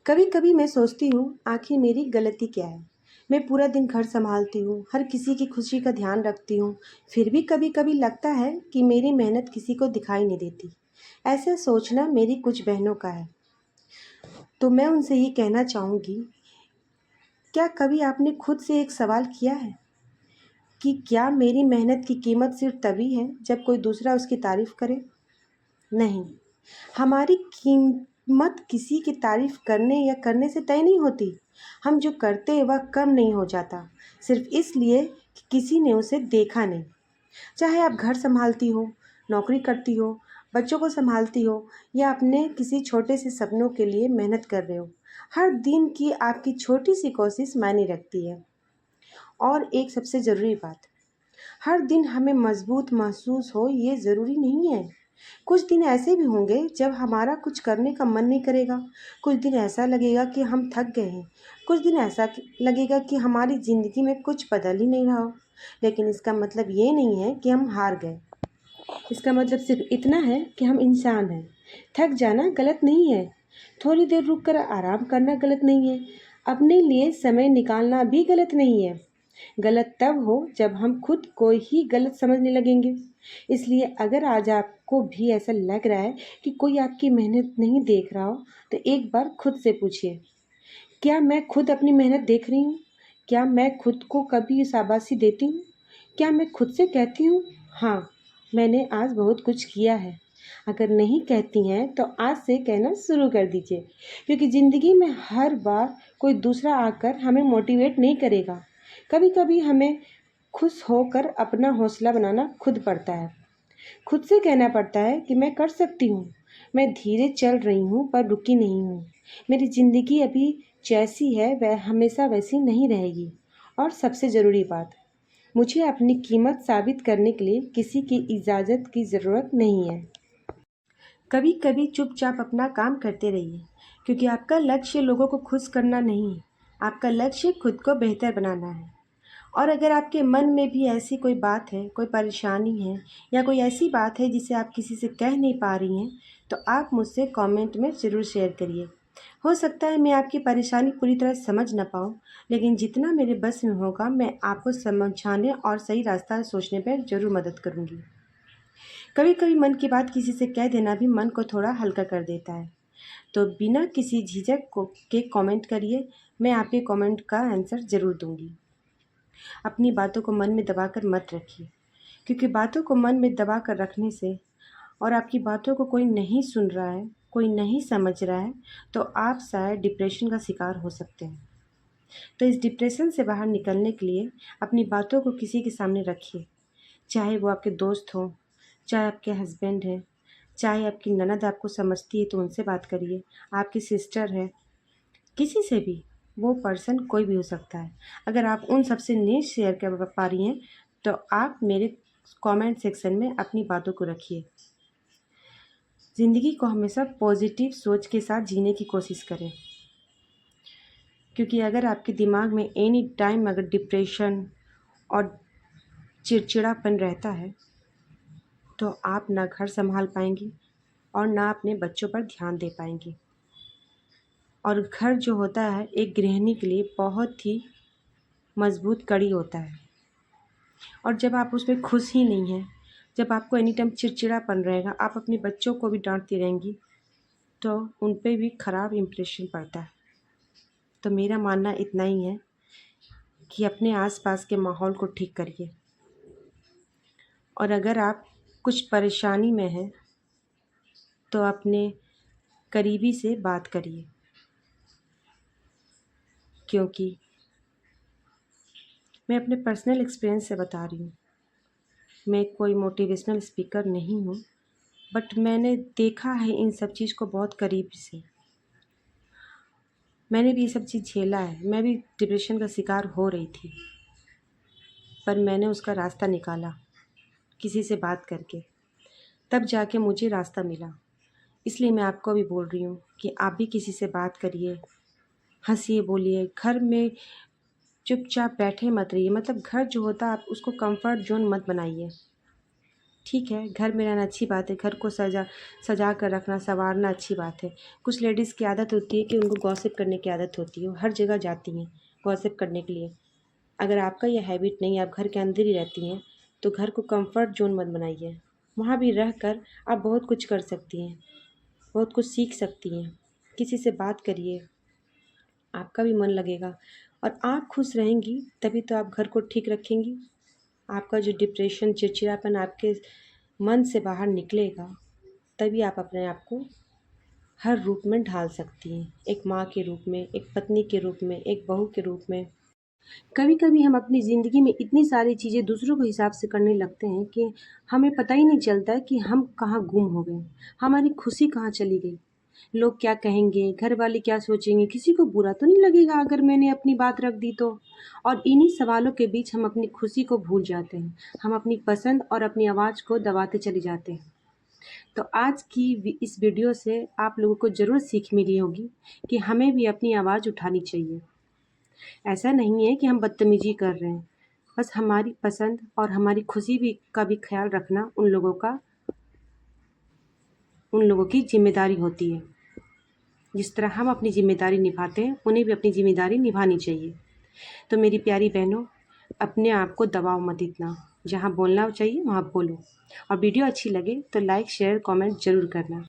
कभी कभी मैं सोचती हूँ आखिर मेरी गलती क्या है। मैं पूरा दिन घर संभालती हूँ, हर किसी की खुशी का ध्यान रखती हूँ। फिर भी कभी कभी लगता है कि मेरी मेहनत किसी को दिखाई नहीं देती। ऐसा सोचना मेरी कुछ बहनों का है। तो मैं उनसे ये कहना चाहूँगी, क्या कभी आपने खुद से एक सवाल किया है कि क्या मेरी मेहनत की कीमत सिर्फ तभी है जब कोई दूसरा उसकी तारीफ करे? नहीं, हमारी कीमत किसी की तारीफ करने या करने से तय नहीं होती। हम जो करते हैं वह कम नहीं हो जाता, सिर्फ इसलिए कि किसी ने उसे देखा नहीं। चाहे आप घर संभालती हो, नौकरी करती हो, बच्चों को संभालती हो या अपने किसी छोटे से सपनों के लिए मेहनत कर रहे हो, हर दिन की आपकी छोटी सी कोशिश मायने रखती है। और एक सबसे ज़रूरी बात, हर दिन हमें मजबूत महसूस हो ये ज़रूरी नहीं है। कुछ दिन ऐसे भी होंगे जब हमारा कुछ करने का मन नहीं करेगा। कुछ दिन ऐसा लगेगा कि हम थक गए हैं। कुछ दिन ऐसा लगेगा कि हमारी ज़िंदगी में कुछ बदल ही नहीं रहा हो। लेकिन इसका मतलब ये नहीं है कि हम हार गए। इसका मतलब सिर्फ इतना है कि हम इंसान हैं। थक जाना गलत नहीं है। थोड़ी देर रुक कर आराम करना गलत नहीं है। अपने लिए समय निकालना भी गलत नहीं है। गलत तब हो जब हम खुद को ही गलत समझने लगेंगे। इसलिए अगर आज आपको भी ऐसा लग रहा है कि कोई आपकी मेहनत नहीं देख रहा हो, तो एक बार खुद से पूछिए, क्या मैं खुद अपनी मेहनत देख रही हूँ? क्या मैं खुद को कभी शाबाशी देती हूँ? क्या मैं खुद से कहती हूँ, हाँ, मैंने आज बहुत कुछ किया है? अगर नहीं कहती हैं तो आज से कहना शुरू कर दीजिए, क्योंकि ज़िंदगी में हर बार कोई दूसरा आकर हमें मोटिवेट नहीं करेगा। कभी कभी हमें खुश होकर अपना हौसला बनाना खुद पड़ता है। खुद से कहना पड़ता है कि मैं कर सकती हूँ, मैं धीरे चल रही हूँ पर रुकी नहीं हूँ, मेरी ज़िंदगी अभी जैसी है वह हमेशा वैसी नहीं रहेगी। और सबसे ज़रूरी बात, मुझे अपनी कीमत साबित करने के लिए किसी की इजाज़त की ज़रूरत नहीं है। कभी कभी चुपचाप अपना काम करते रहिए, क्योंकि आपका लक्ष्य लोगों को खुश करना नहीं है। आपका लक्ष्य खुद को बेहतर बनाना है। और अगर आपके मन में भी ऐसी कोई बात है, कोई परेशानी है या कोई ऐसी बात है जिसे आप किसी से कह नहीं पा रही हैं, तो आप मुझसे कमेंट में ज़रूर शेयर करिए। हो सकता है मैं आपकी परेशानी पूरी तरह समझ ना पाऊँ, लेकिन जितना मेरे बस में होगा मैं आपको समझाने और सही रास्ता सोचने पर ज़रूर मदद करूँगी। कभी कभी मन की बात किसी से कह देना भी मन को थोड़ा हल्का कर देता है। तो बिना किसी झिझक के कमेंट करिए, मैं आपके कमेंट का आंसर ज़रूर दूँगी। अपनी बातों को मन में दबाकर मत रखिए, क्योंकि बातों को मन में दबा कर रखने से और आपकी बातों को कोई नहीं सुन रहा है, कोई नहीं समझ रहा है, तो आप शायद डिप्रेशन का शिकार हो सकते हैं। तो इस डिप्रेशन से बाहर निकलने के लिए अपनी बातों को किसी के सामने रखिए, चाहे वो आपके दोस्त हों, चाहे आपके हस्बैंड हैं, चाहे आपकी ननद आपको समझती है तो उनसे बात करिए, आपकी सिस्टर है, किसी से भी। वो पर्सन कोई भी हो सकता है। अगर आप उन सबसे नहीं शेयर कर पा रही हैं, तो आप मेरे कमेंट सेक्शन में अपनी बातों को रखिए। ज़िंदगी को हमेशा पॉजिटिव सोच के साथ जीने की कोशिश करें, क्योंकि अगर आपके दिमाग में एनी टाइम अगर डिप्रेशन और चिड़चिड़ापन रहता है, तो आप ना घर संभाल पाएंगी और ना अपने बच्चों पर ध्यान दे पाएंगी। और घर जो होता है एक गृहिणी के लिए बहुत ही मजबूत कड़ी होता है। और जब आप उसमें खुश ही नहीं हैं, जब आपको एनी टाइम चिड़चिड़ापन रहेगा, आप अपने बच्चों को भी डांटती रहेंगी, तो उन पे भी ख़राब इम्प्रेशन पड़ता है। तो मेरा मानना इतना ही है कि अपने आसपास के माहौल को ठीक करिए। और अगर आप कुछ परेशानी में हैं, तो अपने करीबी से बात करिए, क्योंकि मैं अपने पर्सनल एक्सपीरियंस से बता रही हूँ। मैं कोई मोटिवेशनल स्पीकर नहीं हूँ, बट मैंने देखा है इन सब चीज़ को बहुत करीब से। मैंने भी ये सब चीज़ झेला है। मैं भी डिप्रेशन का शिकार हो रही थी, पर मैंने उसका रास्ता निकाला किसी से बात करके, तब जाके मुझे रास्ता मिला। इसलिए मैं आपको भी बोल रही हूँ कि आप भी किसी से बात करिए, हंसिए, बोलिए। घर में चुपचाप बैठे मत रहिए। मतलब घर जो होता है आप उसको कंफर्ट जोन मत बनाइए। ठीक है, घर में रहना अच्छी बात है, घर को सजा कर रखना, सँवारना अच्छी बात है। कुछ लेडीज़ की आदत होती है कि उनको गॉसिप करने की आदत होती है, वो हर जगह जाती हैं गॉसिप करने के लिए। अगर आपका ये हैबिट नहीं है, आप घर के अंदर ही रहती हैं, तो घर को कम्फ़र्ट ज़ोन मत बनाइए। वहाँ भी रहकर आप बहुत कुछ कर सकती हैं, बहुत कुछ सीख सकती हैं। किसी से बात करिए, आपका भी मन लगेगा और आप खुश रहेंगी तभी तो आप घर को ठीक रखेंगी। आपका जो डिप्रेशन, चिड़चिड़ापन आपके मन से बाहर निकलेगा, तभी आप अपने आप को हर रूप में ढाल सकती हैं। एक माँ के रूप में, एक पत्नी के रूप में, एक बहू के रूप में। कभी-कभी हम अपनी ज़िंदगी में इतनी सारी चीज़ें दूसरों के हिसाब से करने लगते हैं कि हमें पता ही नहीं चलता है कि हम कहाँ गुम हो गए, हमारी खुशी कहाँ चली गई। लोग क्या कहेंगे, घर वाले क्या सोचेंगे, किसी को बुरा तो नहीं लगेगा अगर मैंने अपनी बात रख दी तो। और इन्हीं सवालों के बीच हम अपनी खुशी को भूल जाते हैं। हम अपनी पसंद और अपनी आवाज़ को दबाते चले जाते हैं। तो आज की इस वीडियो से आप लोगों को ज़रूर सीख मिली होगी कि हमें भी अपनी आवाज़ उठानी चाहिए। ऐसा नहीं है कि हम बदतमीज़ी कर रहे हैं, बस हमारी पसंद और हमारी खुशी भी का भी ख़्याल रखना उन लोगों की ज़िम्मेदारी होती है। जिस तरह हम अपनी ज़िम्मेदारी निभाते हैं, उन्हें भी अपनी ज़िम्मेदारी निभानी चाहिए। तो मेरी प्यारी बहनों, अपने आप को दबाव मत इतना, जहाँ बोलना चाहिए वहाँ बोलो। और वीडियो अच्छी लगे तो लाइक, शेयर, कमेंट ज़रूर करना।